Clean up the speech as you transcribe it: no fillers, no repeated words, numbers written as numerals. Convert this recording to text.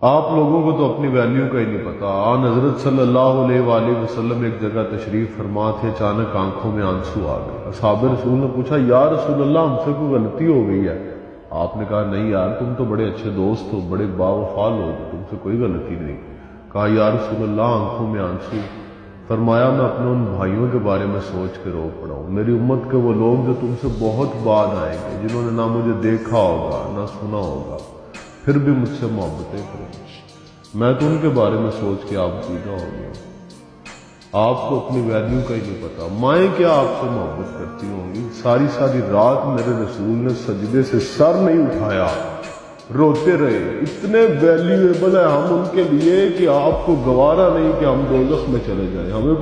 آپ لوگوں کو تو اپنی ویلیو کا ہی نہیں پتا۔ آن حضرت صلی اللہ علیہ وآلہ وسلم ایک جگہ تشریف فرما تھے، اچانک آنکھوں میں آنسو آ گئے۔ اصحاب رسول نے پوچھا یا رسول اللہ ہم سے کوئی غلطی ہو گئی ہے؟ آپ نے کہا نہیں یار، تم تو بڑے اچھے دوست ہو، بڑے باوفا لوگ، تم سے کوئی غلطی نہیں۔ کہا یا رسول اللہ آنکھوں میں آنسو؟ فرمایا میں اپنے ان بھائیوں کے بارے میں سوچ کے رو پڑا ہوں، میری امت کے وہ لوگ جو تم سے بہت بعد آئیں گے، جنہوں نے نہ مجھے دیکھا ہوگا نہ سنا ہوگا، پھر بھی مجھ سے محبتیں کریں گے۔ میں تو ان کے بارے میں سوچ کے آپ دیدہ ہو گیا۔ آپ کو اپنی ویلیو کا ہی نہیں پتا۔ مائیں کیا آپ سے محبت کرتی ہوں گی؟ ساری ساری رات میرے رسول نے سجدے سے سر نہیں اٹھایا، روتے رہے۔ اتنے ویلیویبل ہے ہم ان کے لیے کہ آپ کو گوارا نہیں کہ ہم دوزخ میں چلے جائیں۔ ہمیں